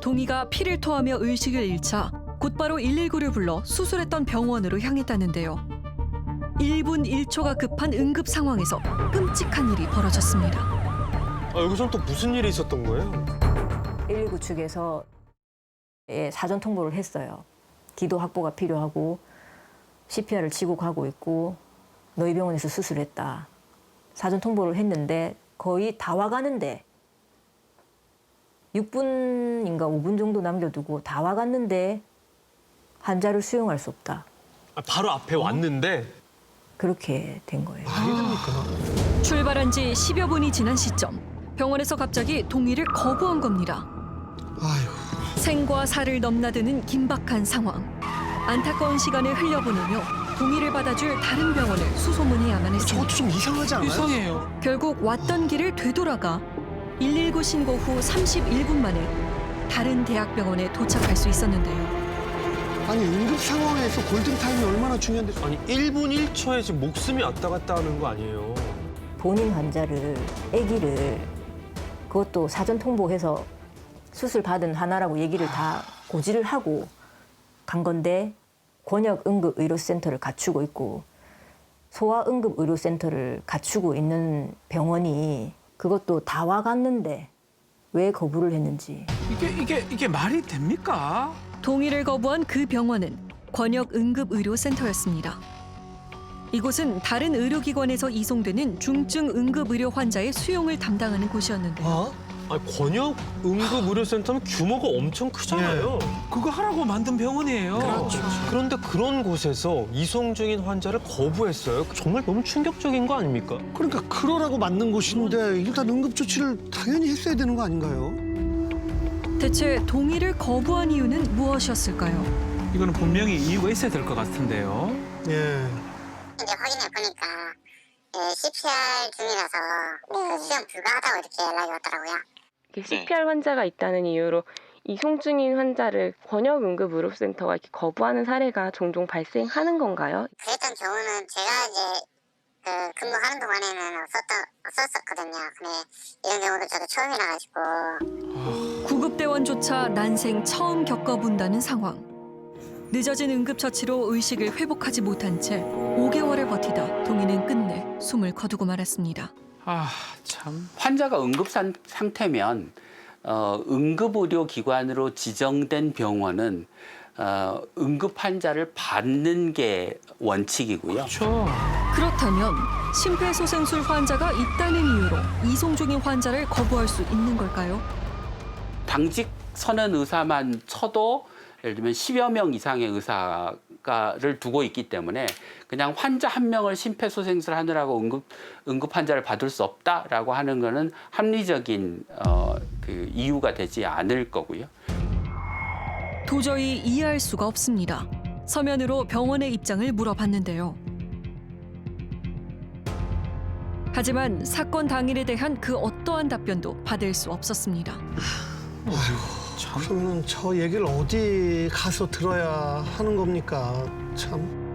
동희가 피를 토하며 의식을 잃자 곧바로 119를 불러 수술했던 병원으로 향했다는데요. 1분 1초가 급한 응급 상황에서 끔찍한 일이 벌어졌습니다. 여기서는 또 무슨 일이 있었던 거예요? 119 측에서 사전 통보를 했어요. 기도 확보가 필요하고 CPR을 치고 가고 있고 너희 병원에서 수술했다. 사전 통보를 했는데 거의 다 와가는데 6분인가 5분 정도 남겨두고 다 와갔는데 환자를 수용할 수 없다. 바로 앞에 왔는데 그렇게 된 거예요. 말이 됩니까? 출발한 지 10여 분이 지난 시점, 병원에서 갑자기 동의를 거부한 겁니다. 아휴. 생과 사를 넘나드는 긴박한 상황. 안타까운 시간을 흘려보내며 동의를 받아줄 다른 병원을 수소문해야만 했습니다. 저것도 좀 이상하지 않아요? 이상해요. 결국 왔던 길을 되돌아가 119 신고 후 31분 만에 다른 대학병원에 도착할 수 있었는데요. 아니 응급 상황에서 골든타임이 얼마나 중요한데. 아니 1분 1초에 지금 목숨이 왔다 갔다 하는 거 아니에요? 본인 환자를, 아기를 그것도 사전 통보해서 수술 받은 하나라고 얘기를 다 고지를 하고 간 건데 권역응급의료센터를 갖추고 있고 소아응급의료센터를 갖추고 있는 병원이 그것도 다 와갔는데 왜 거부를 했는지. 이게 말이 됩니까? 동의를 거부한 그 병원은 권역응급의료센터였습니다. 이곳은 다른 의료기관에서 이송되는 중증 응급의료 환자의 수용을 담당하는 곳이었는데요. 아니 권역 응급 의료센터는 규모가 엄청 크잖아요. 그거 하라고 만든 병원이에요. 그렇죠. 그런데 그런 곳에서 이송 중인 환자를 거부했어요. 정말 너무 충격적인 거 아닙니까? 그러니까 그러라고 만든 곳인데 일단 응급 조치를 당연히 했어야 되는 거 아닌가요? 대체 동의를 거부한 이유는 무엇이었을까요? 이거는 분명히 이유가 있어야 될 것 같은데요. 예. 이제 확인해 보니까 CPR 중이라서 그 수용 불가하다고 이렇게 연락이 왔더라고요. CPR 환자가 있다는 이유로 이송 중인 환자를 권역응급의료센터가 이렇게 거부하는 사례가 종종 발생하는 건가요? 그랬던 경우는 제가 이제 그 근무하는 동안에는 없었거든요. 근데 이런 경우도 저도 처음이라 가지고. 구급대원조차 난생 처음 겪어본다는 상황. 늦어진 응급처치로 의식을 회복하지 못한 채 5개월을 버티다 동희는 끝내 숨을 거두고 말았습니다. 아, 참. 환자가 응급 상태면 응급의료기관으로 지정된 병원은 응급 환자를 받는 게 원칙이고요. 그렇죠. 그렇다면 심폐소생술 환자가 있다는 이유로 이송 중인 환자를 거부할 수 있는 걸까요? 당직 선언 의사만 쳐도 예를 들면 10여 명 이상의 의사를 두고 있기 때문에 그냥 환자 한 명을 심폐소생술 하느라고 응급 환자를 받을 수 없다라고 하는 거는 합리적인 그 이유가 되지 않을 거고요. 도저히 이해할 수가 없습니다. 서면으로 병원의 입장을 물어봤는데요. 하지만 사건 당일에 대한 그 어떠한 답변도 받을 수 없었습니다. 그러면 저 얘기를 어디 가서 들어야 하는 겁니까? 참.